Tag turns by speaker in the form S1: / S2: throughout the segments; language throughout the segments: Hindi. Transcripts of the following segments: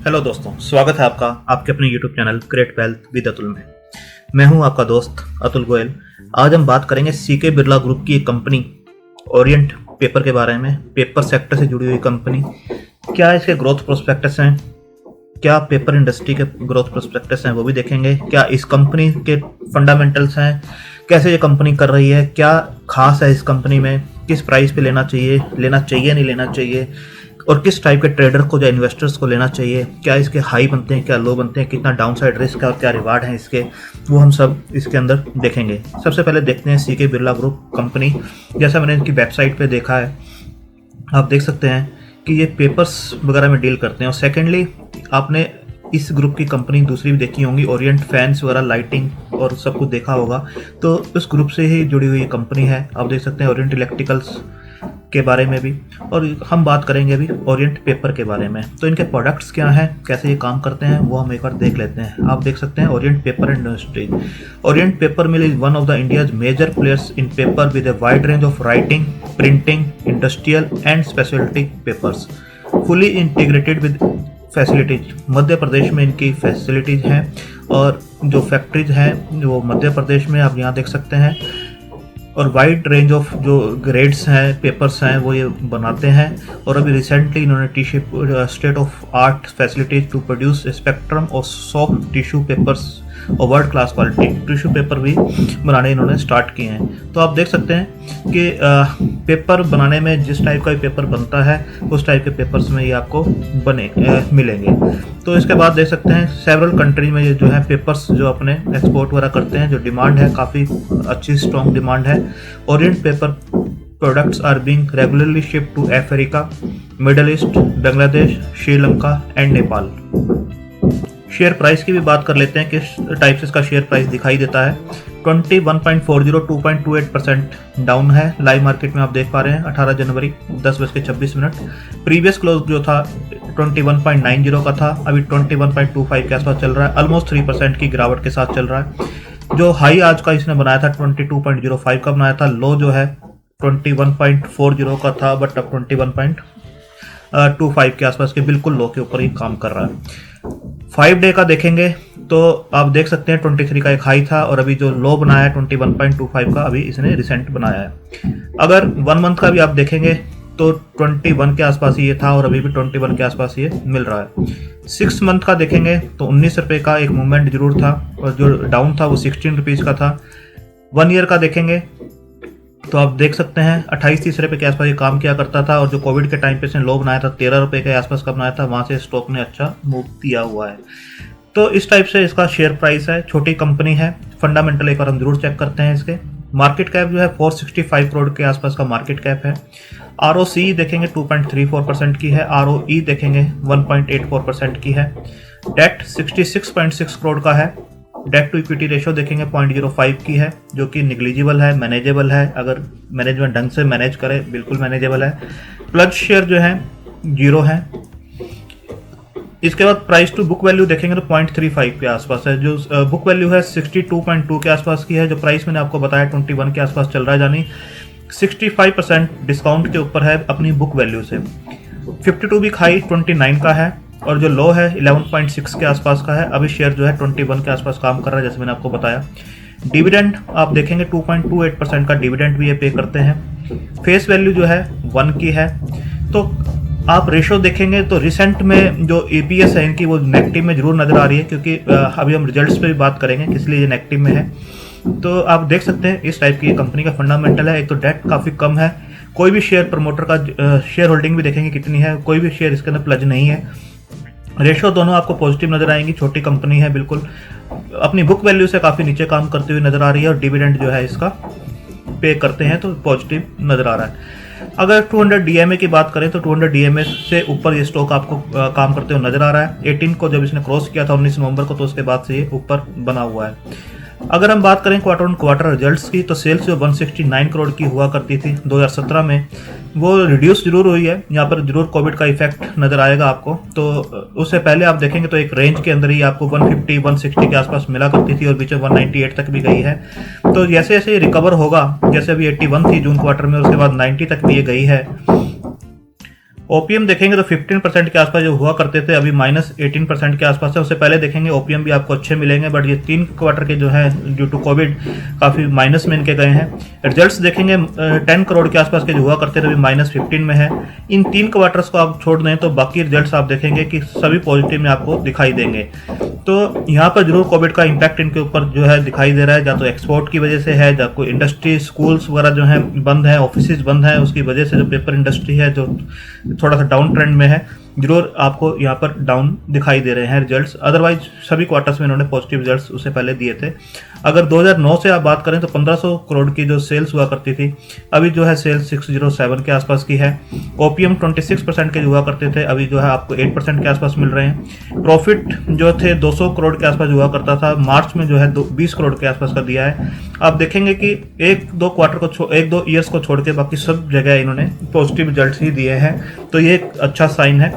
S1: हेलो दोस्तों, स्वागत है आपका आपके अपने YouTube channel create wealth with Atul में। मैं हूं आपका दोस्त अतुल गोयल। आज हम बात करेंगे सीके बिरला ग्रुप की एक कंपनी ओरिएंट पेपर के बारे में। पेपर सेक्टर से जुड़ी हुई कंपनी, क्या इसके ग्रोथ प्रोस्पेक्टस हैं, क्या पेपर इंडस्ट्री के ग्रोथ प्रोस्पेक्टस हैं वो भी देखेंगे। क्या इस कंपनी के फंडामेंटल्स हैं, कैसे ये कंपनी कर रही है, क्या खास है इस कंपनी में, किस प्राइस पे लेना चाहिए नहीं लेना चाहिए, और किस टाइप के ट्रेडर को या इन्वेस्टर्स को लेना चाहिए, क्या इसके हाई बनते हैं, क्या लो बनते हैं, कितना डाउनसाइड रिस्क है और क्या रिवार्ड है इसके, वो हम सब इसके अंदर देखेंगे। सबसे पहले देखते हैं सीके बिरला ग्रुप कंपनी। जैसा मैंने इनकी वेबसाइट पे देखा है, आप देख सकते हैं कि ये पेपर्स वगैरह में डील करते हैं। और सेकेंडली, आपने इस ग्रुप की कंपनी दूसरी भी देखी होंगी, ओरिएंट फैंस वगैरह, लाइटिंग और सब कुछ देखा होगा, तो उस ग्रुप से ही जुड़ी हुई कंपनी है। आप देख सकते हैं ओरिएंट इलेक्ट्रिकल्स के बारे में भी, और हम बात करेंगे अभी ओरिएंट पेपर के बारे में। तो इनके प्रोडक्ट्स क्या हैं, कैसे ये काम करते हैं, वो हम एक बार देख लेते हैं। आप देख सकते हैं Orient Paper industry. Orient Paper mill is one of the India's major players in paper with a wide range of writing, printing, industrial and speciality papers, fully integrated with facilities. Madhya Pradesh में इनकी फैसिलिटीज हैं, और जो फैक्ट्रीज हैं वो मध्य प्रदेश में आप यहाँ देख सकते हैं। और वाइड रेंज ऑफ जो ग्रेड्स हैं, पेपर्स हैं, वो ये बनाते हैं। और अभी रिसेंटली इन्होंने state of art facilities to produce spectrum और सॉफ्ट टिश्यू पेपर्स और world class quality tissue paper भी बनाने इन्होंने स्टार्ट किए हैं। तो आप देख सकते हैं कि पेपर बनाने में जिस टाइप का पेपर बनता है उस टाइप के पेपर्स में ये आपको मिलेंगे। तो इसके बाद देख सकते हैं सेवरल कंट्री में ये जो है पेपर्स जो अपने एक्सपोर्ट वगैरह करते हैं, जो डिमांड है काफ़ी अच्छी स्ट्रॉन्ग डिमांड है। Orient paper products are being regularly shipped to Africa, Middle East, Bangladesh, Sri Lanka and Nepal. Share price की भी बात कर लेते हैं, किस टाइप से इसका शेयर प्राइस दिखाई देता है। 21.40 2.28% डाउन है। लाइव मार्केट में आप देख पा रहे हैं 18 जनवरी 10:26। प्रीवियस क्लोज जो था 21.90 का था, अभी 21.25 के आसपास चल रहा है। ऑलमोस्ट 3% की गिरावट के साथ चल रहा है। जो हाई आज का इसने बनाया था 22.05 का बनाया था, लो जो है 21.40 का था, बट अब 21.25 के आसपास के बिल्कुल लो के ऊपर ही काम कर रहा है। 5 डे का देखेंगे तो आप देख सकते हैं 23 का एक हाई था, और अभी जो लो बनाया है 21.25 का, अभी इसने रिसेंट बनाया है। अगर 1 मंथ का भी आप देखेंगे तो 21 के आसपास ये था, और अभी भी 21 के आसपास ये मिल रहा है। 6 मंथ का देखेंगे तो 19 रुपये का एक मूवमेंट जरूर था, और जो डाउन था वो 16 रुपीज़ का था। 1 ईयर का देखेंगे तो आप देख सकते हैं 28-30 रुपये के आसपास ये काम किया करता था, और जो कोविड के टाइम पे इसने लो बनाया था 13 रुपये के आसपास का बनाया था, वहाँ से स्टॉक ने अच्छा मूव दिया हुआ है। तो इस टाइप से इसका शेयर प्राइस है। छोटी कंपनी है। फंडामेंटल एक बार हम जरूर चेक करते हैं। इसके मार्केट कैप जो है 465 करोड़ के आसपास का मार्केट कैप है। ROC देखेंगे 2.34% की है। ROE देखेंगे 1.84% की है। डेट 66.6 करोड़ का है। डेट टू इक्विटी रेशो देखेंगे 0.05 की है, जो कि निग्लिजिबल है, मैनेजेबल है। अगर मैनेजमेंट ढंग से मैनेज करे बिल्कुल मैनेजेबल है। प्लज शेयर जो है 0 है। इसके बाद प्राइस टू बुक वैल्यू देखेंगे तो 0.35 के आसपास है। जो बुक वैल्यू है 62.2 के आसपास की है। जो प्राइस मैंने आपको बताया 21 के आसपास चल रहा है, यानी 65% डिस्काउंट के ऊपर है अपनी बुक वैल्यू से। 52 वीक हाई 29 का है, और जो लो है 11.6 के आसपास का है। अभी शेयर जो है 21 के आसपास काम कर रहा है, जैसे मैंने आपको बताया। डिविडेंड आप देखेंगे 2.28% का डिविडेंड भी ये पे करते हैं। फेस वैल्यू जो है 1 की है। तो आप रेशो देखेंगे तो रिसेंट में जो EPS है इनकी वो नेगेटिव में जरूर नज़र आ रही है, क्योंकि अभी हम रिजल्ट्स पे भी बात करेंगे किस लिए ये नेगेटिव में है। तो आप देख सकते हैं इस टाइप की कंपनी का फंडामेंटल है। एक तो डेट काफ़ी कम है। कोई भी शेयर प्रमोटर का शेयर होल्डिंग भी देखेंगे कितनी है, कोई भी शेयर इसके अंदर प्लज नहीं है। रेशो दोनों आपको पॉजिटिव नजर आएंगी। छोटी कंपनी है, बिल्कुल अपनी बुक वैल्यू से काफ़ी नीचे काम करते हुए नजर आ रही है, और डिविडेंड जो है इसका पे करते हैं तो पॉजिटिव नजर आ रहा है। अगर 200 DMA की बात करें तो 200 DMA से ऊपर ये स्टॉक आपको काम करते हुए नजर आ रहा है। 18 को जब इसने क्रॉस किया था 19 नवंबर को, तो उसके बाद से ये ऊपर बना हुआ है। अगर हम बात करें क्वार्टर ऑन क्वार्टर रिजल्ट्स की, तो सेल्स जो 169 करोड़ की हुआ करती थी 2017 में, वो रिड्यूस जरूर हुई है। यहाँ पर जरूर कोविड का इफेक्ट नज़र आएगा आपको। तो उससे पहले आप देखेंगे तो एक रेंज के अंदर ही आपको 150-160 के आसपास मिला करती थी, और बीच में 198 तक भी गई है। तो जैसे जैसे रिकवर होगा, जैसे अभी 81 थी जून क्वार्टर में, उसके बाद 90 तक भी ये गई है। ओपीएम देखेंगे तो 15% के आसपास जो हुआ करते थे अभी -18% के आसपास है। उससे पहले देखेंगे ओपीएम भी आपको अच्छे मिलेंगे, बट ये 3 क्वार्टर के जो है ड्यू टू कोविड काफ़ी माइनस में इनके गए हैं। रिजल्ट्स देखेंगे 10 करोड़ के आसपास के जो हुआ करते थे अभी -15 में है। इन 3 क्वार्टर्स को आप छोड़ दें तो बाकी रिजल्ट्स आप देखेंगे कि सभी पॉजिटिव में आपको दिखाई देंगे। तो यहाँ पर जरूर कोविड का इम्पैक्ट इनके ऊपर जो है दिखाई दे रहा है, या तो एक्सपोर्ट की वजह से है, या कोई इंडस्ट्री स्कूल्स वगैरह जो है बंद है, ऑफिस बंद है, उसकी वजह से जो पेपर इंडस्ट्री है जो थोड़ा सा डाउन ट्रेंड में है, जरूर आपको यहाँ पर डाउन दिखाई दे रहे हैं रिजल्ट्स। अदरवाइज सभी क्वार्टर्स में इन्होंने पॉजिटिव रिजल्ट्स उससे पहले दिए थे। अगर 2009 से आप बात करें तो 1500 करोड़ की जो सेल्स हुआ करती थी, अभी जो है सेल्स 607 के आसपास की है। ओपीएम 26% के हुआ करते थे, अभी जो है आपको 8% के आसपास मिल रहे हैं। प्रॉफिट जो थे 200 करोड़ के आसपास हुआ करता था, मार्च में जो है 20 करोड़ के आसपास का दिया है। आप देखेंगे कि एक दो ईयर्स को छोड़ के बाकी सब जगह इन्होंने पॉजिटिव रिजल्ट ही दिए हैं, तो ये एक अच्छा साइन है।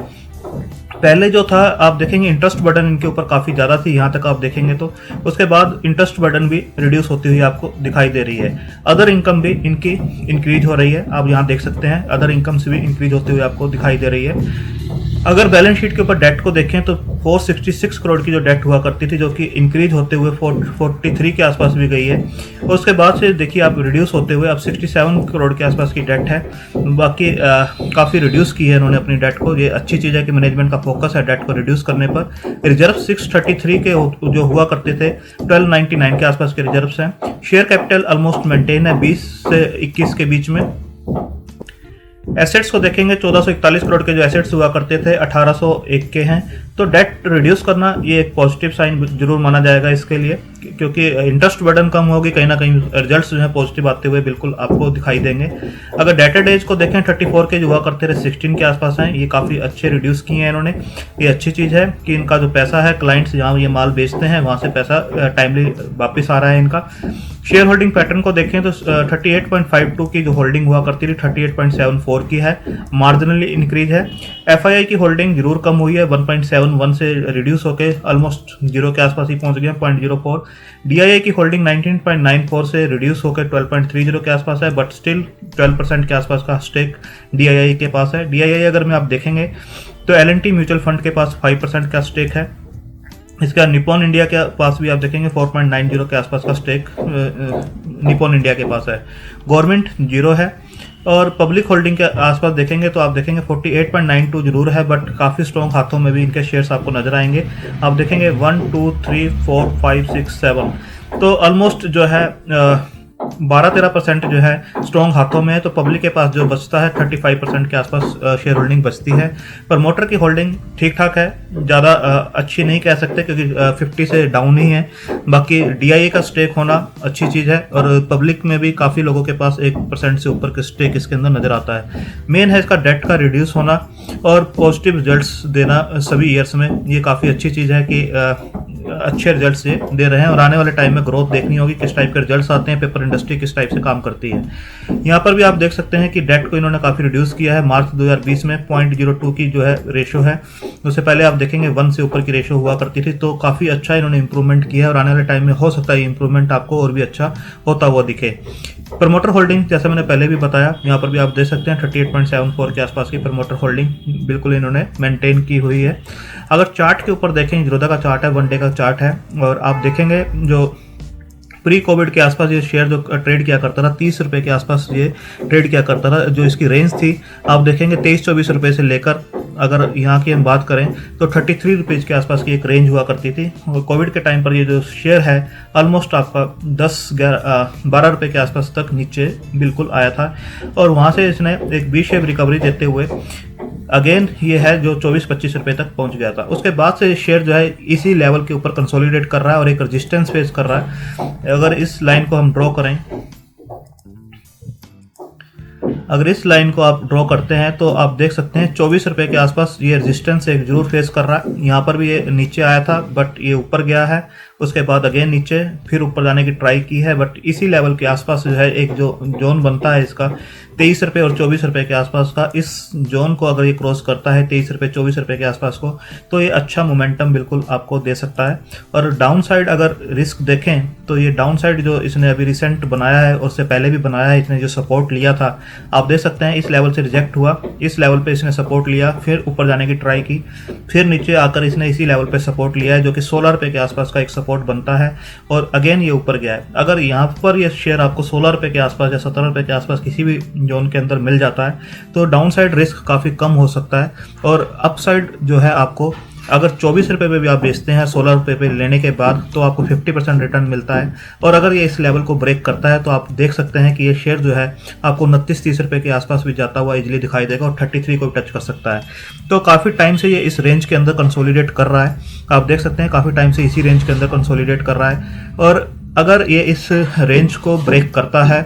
S1: पहले जो था आप देखेंगे इंटरेस्ट बर्डन इनके ऊपर काफ़ी ज़्यादा थी, यहाँ तक आप देखेंगे तो उसके बाद इंटरेस्ट बर्डन भी रिड्यूस होती हुई आपको दिखाई दे रही है। अदर इनकम भी इनकी इंक्रीज हो रही है, आप यहाँ देख सकते हैं अदर इनकम से भी इंक्रीज होती हुई आपको दिखाई दे रही है। अगर बैलेंस शीट के ऊपर डेट को देखें तो 466 करोड़ की जो डेट हुआ करती थी, जो कि इंक्रीज होते हुए 43 के आसपास भी गई है, और उसके बाद से देखिए आप रिड्यूस होते हुए अब 67 करोड़ के आसपास की डेट है। बाकी काफ़ी रिड्यूस की है इन्होंने अपनी डेट को, ये अच्छी चीज़ है कि मैनेजमेंट का फोकस है डेट को रिड्यूस करने पर। रिजर्व 633 के जो हुआ करते थे 1299 के आसपास के रिजर्व्स हैं। शेयर कैपिटल ऑलमोस्ट मेंटेन है 20 से 21 के बीच में। एसेट्स को देखेंगे 1441 करोड़ के जो एसेट्स हुआ करते थे 1801 के हैं, तो डेट रिड्यूस करना ये एक पॉजिटिव साइन जरूर माना जाएगा इसके लिए, क्योंकि इंटरेस्ट बर्डन कम होगी, कहीं ना कहीं रिजल्ट्स जो है पॉजिटिव आते हुए बिल्कुल आपको दिखाई देंगे। अगर डेटर डेज को देखें 34 के जो हुआ करते थे 16 के आसपास हैं, ये काफ़ी अच्छे रिड्यूस किए हैं इन्होंने। ये अच्छी चीज़ है कि इनका जो पैसा है क्लाइंट्स जहाँ ये माल बेचते हैं वहाँ से पैसा टाइमली वापस आ रहा है इनका। शेयर होल्डिंग पैटर्न को देखें तो 38.52 की जो होल्डिंग हुआ करती थी 38.74 की है, मार्जिनली इंक्रीज है। एफआईआई की होल्डिंग जरूर कम हुई है, 1.71 से रिड्यूस होकर ऑलमोस्ट 0 के आसपास ही पहुंच गया 0.04। डीआईआई की होल्डिंग 19.94 से रिड्यूस होकर 12.30 के आसपास है, बट स्टिल 12% के आसपास का स्टेक डीआईआई के पास है। डीआईआई अगर में आप देखेंगे तो एलएनटी म्यूचुअल फंड के पास 5% का स्टेक है। इसका निपॉन इंडिया के पास भी आप देखेंगे 4.90 के आसपास का स्टेक निपॉन इंडिया के पास है। गवर्नमेंट 0 है, और पब्लिक होल्डिंग के आसपास देखेंगे तो आप देखेंगे 48.92 जरूर है, बट काफ़ी स्ट्रॉन्ग हाथों में भी इनके शेयर्स आपको नजर आएंगे। आप देखेंगे 1 2 3 4 5 6 7, तो ऑलमोस्ट जो है 12-13% जो है स्ट्रॉन्ग हाथों में है। तो पब्लिक के पास जो बचता है 35% के आसपास शेयर होल्डिंग बचती है। प्रमोटर की होल्डिंग ठीक ठाक है, ज़्यादा अच्छी नहीं कह सकते क्योंकि 50 से डाउन ही है। बाकी डीआईए का स्टेक होना अच्छी चीज़ है, और पब्लिक में भी काफ़ी लोगों के पास 1% से ऊपर के स्टेक इसके अंदर नज़र आता है। मेन है इसका डेट का रिड्यूस होना और पॉजिटिव रिजल्ट्स देना सभी ईयर्स में। ये काफ़ी अच्छी चीज़ है कि अच्छे रिजल्ट्स ये दे रहे हैं, और आने वाले टाइम में ग्रोथ देखनी होगी, किस टाइप के रिजल्ट्स आते हैं, पेपर इंडस्ट्री किस टाइप से काम करती है। यहाँ पर भी आप देख सकते हैं कि डेट को इन्होंने काफ़ी रिड्यूस किया है। मार्च 2020 में 0.02 की जो है रेशो है, उससे पहले आप देखेंगे 1 से ऊपर की रेशो हुआ करती थी, तो काफ़ी अच्छा इन्होंने इंप्रूवमेंट किया है, और आने वाले टाइम में हो सकता है इंप्रूवमेंट आपको और भी अच्छा होता हुआ दिखे। प्रमोटर होल्डिंग जैसे मैंने पहले भी बताया, यहाँ पर भी आप देख सकते हैं 38.74 के आसपास की प्रमोटर होल्डिंग बिल्कुल इन्होंने मेंटेन की हुई है। अगर चार्ट के ऊपर देखें, जीरोधा का चार्ट है, 1 डे का चार्ट है, और आप देखेंगे जो प्री कोविड के आसपास ये शेयर जो ट्रेड किया करता था 30 रुपये के आसपास ये ट्रेड किया करता था। जो इसकी रेंज थी आप देखेंगे 23-24 रुपये से लेकर, अगर यहाँ की हम बात करें तो 33 रुपीज़ के आसपास की एक रेंज हुआ करती थी। और कोविड के टाइम पर ये जो शेयर है ऑलमोस्ट आपका 10-12 रुपये के आसपास तक नीचे बिल्कुल आया था, और वहाँ से इसने एक वी शेप रिकवरी देते हुए अगेन ये है जो 24-25 रुपये तक पहुंच गया था। उसके बाद से शेयर जो है इसी लेवल के ऊपर कंसोलिडेट कर रहा है और एक रेजिस्टेंस फेस कर रहा है। अगर इस लाइन को हम ड्रॉ करें, अगर इस लाइन को आप ड्रॉ करते हैं तो आप देख सकते हैं 24 रुपये के आसपास ये रेजिस्टेंस एक जरूर फेस कर रहा है। यहाँ पर भी ये नीचे आया था बट ये ऊपर गया है, उसके बाद अगेन नीचे, फिर ऊपर जाने की ट्राई की है, बट इसी लेवल के आसपास जो है एक जो जोन बनता है इसका 23 रुपये और 24 रुपये के आसपास का, इस जोन को अगर ये क्रॉस करता है 23 रुपये 24 रुपये के आसपास को, तो ये अच्छा मोमेंटम बिल्कुल आपको दे सकता है। और डाउन साइड अगर रिस्क देखें तो ये डाउन साइड जो इसने अभी रिसेंट बनाया है और उससे पहले भी बनाया है, इसने जो सपोर्ट लिया था आप देख सकते हैं, इस लेवल से रिजेक्ट हुआ, इस लेवल पे इसने सपोर्ट लिया, फिर ऊपर जाने की ट्राई की, फिर नीचे आकर इसने इसी लेवल पे सपोर्ट लिया है जो कि 16 रुपये के आसपास का एक सपोर्ट बनता है, और अगेन ये ऊपर गया है। अगर यहाँ पर ये शेयर आपको 16 रुपये के आसपास या 17 रुपये के आसपास किसी भी जोन के अंदर मिल जाता है तो डाउन साइड रिस्क काफ़ी कम हो सकता है, और अप साइड जो है आपको अगर 24 रुपये पे भी आप बेचते हैं 16 रुपये पे लेने के बाद तो आपको 50% रिटर्न मिलता है। और अगर ये इस लेवल को ब्रेक करता है तो आप देख सकते हैं कि ये शेयर जो है आपको 29-30 रुपये के आसपास भी जाता हुआ इजीली दिखाई देगा और 33 को भी टच कर सकता है। तो काफ़ी टाइम से ये इस रेंज के अंदर कंसोलिडेट कर रहा है, आप देख सकते हैं काफ़ी टाइम से इसी रेंज के अंदर कंसोलिडेट कर रहा है। और अगर ये इस रेंज को ब्रेक करता है,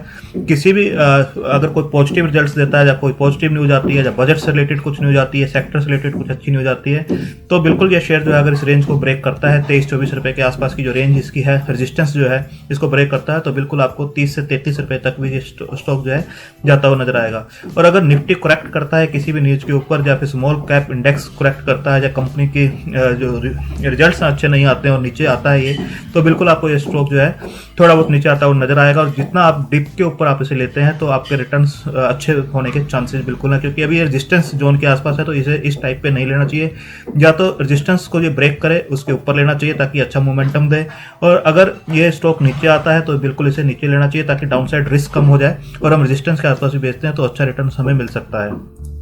S1: किसी भी अगर कोई पॉजिटिव रिजल्ट्स देता है, या कोई पॉजिटिव न्यूज़ आती है, या बजट से रिलेटेड कुछ न्यूज़ आती है, सेक्टर से रिलेटेड कुछ अच्छी न्यूज़ आती है, तो बिल्कुल ये शेयर जो है अगर इस रेंज को ब्रेक करता है 23-24 रुपये के आसपास की जो रेंज इसकी है, रेजिस्टेंस जो है इसको ब्रेक करता है, तो बिल्कुल आपको 30 से 33 रुपये तक भी ये स्टॉक जो है जाता हुआ नजर आएगा। और अगर निफ्टी करेक्ट करता है किसी भी न्यूज़ के ऊपर, या फिर स्मॉल कैप इंडेक्स करेक्ट करता है, या कंपनी की जो रिजल्ट्स अच्छे नहीं आते हैं और नीचे आता है ये, तो बिल्कुल आपको ये स्टॉक जो है थोड़ा बहुत नीचे आता हुआ नजर आएगा। और जितना आप डिप के ऊपर आप इसे लेते हैं तो आपके रिटर्न्स अच्छे होने के चांसेस बिल्कुल हैं, क्योंकि अभी ये रेजिस्टेंस जोन के आसपास है, तो इसे इस टाइप पे नहीं लेना चाहिए, या तो रेजिस्टेंस को ये ब्रेक करे उसके ऊपर लेना चाहिए ताकि अच्छा मोमेंटम दे। और अगर ये स्टॉक नीचे आता है तो बिल्कुल इसे नीचे लेना चाहिए ताकि डाउन साइड रिस्क कम हो जाए, और हम रेजिस्टेंस के आसपास भी बेचते हैं तो अच्छा रिटर्न हमें मिल सकता है।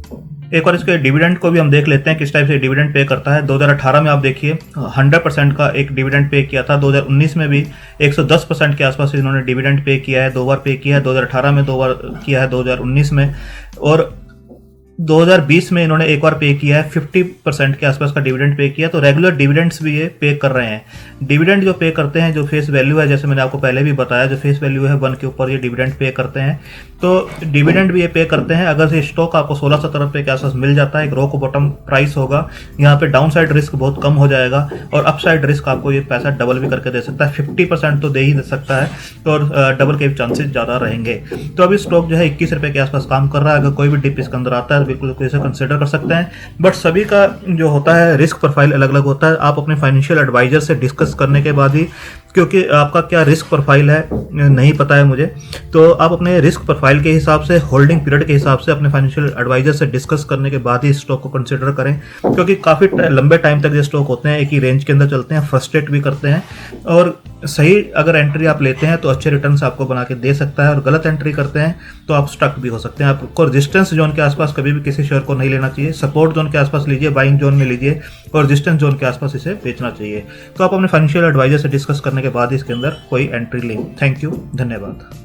S1: एक और इसके डिविडेंड को भी हम देख लेते हैं किस टाइप से डिविडेंड पे करता है। 2018 में आप देखिए 100% का एक डिविडेंड पे किया था, 2019 में भी 110% के आसपास इन्होंने डिविडेंड पे किया है, 2 बार पे किया है, 2018 में 2 बार किया है, 2019 में, और 2020 में इन्होंने एक बार पे किया है, 50% के आसपास का डिविडेंड पे किया। तो रेगुलर डिविडेंड्स भी ये पे कर रहे हैं। डिविडेंड जो पे करते हैं, जो फेस वैल्यू है, जैसे मैंने आपको पहले भी बताया, जो फेस वैल्यू है 1 के ऊपर ये डिविडेंड पे करते हैं, तो डिविडेंड भी ये पे करते हैं। अगर ये स्टॉक आपको 16-17 रुपये के आसपास मिल जाता है, एक रो को बॉटम प्राइस होगा, यहाँ पे डाउन साइड रिस्क बहुत कम हो जाएगा, और अप साइड रिस्क आपको ये पैसा डबल भी करके दे सकता है, 50% तो दे ही सकता है, तो और डबल के चांसेस ज़्यादा रहेंगे। तो अभी स्टॉक जो है 21 रुपये के आसपास काम कर रहा है। अगर कोई भी डिप इसके अंदर आता है बिल्कुल इसे कंसिडर कर सकते हैं, बट सभी का जो होता है रिस्क प्रोफाइल अलग अलग होता है। आप अपने फाइनेंशियल एडवाइजर से डिस्कस करने के बाद ही, क्योंकि आपका क्या रिस्क प्रोफाइल है नहीं पता है मुझे, तो आप अपने रिस्क प्रोफाइल के हिसाब से, होल्डिंग पीरियड के हिसाब से अपने फाइनेंशियल एडवाइजर से डिस्कस करने के बाद ही स्टॉक को कंसिडर करें, क्योंकि काफ़ी लंबे टाइम तक ये स्टॉक होते हैं, एक ही रेंज के अंदर चलते हैं, फ्रस्ट्रेट भी करते हैं, और सही अगर एंट्री आप लेते हैं तो अच्छे रिटर्न्स आपको बना के दे सकता है, और गलत एंट्री करते हैं तो आप स्टक भी हो सकते हैं। आपको रेजिस्टेंस जोन के आसपास कभी भी किसी शेयर को नहीं लेना चाहिए, सपोर्ट जोन के आसपास लीजिए, बाइंग जोन में लीजिए, और रेजिस्टेंस जोन के आसपास इसे बेचना चाहिए। तो आप अपने फाइनेंशियल एडवाइजर से डिस्कस करने के बाद इसके अंदर कोई एंट्री लें। थैंक यू, धन्यवाद।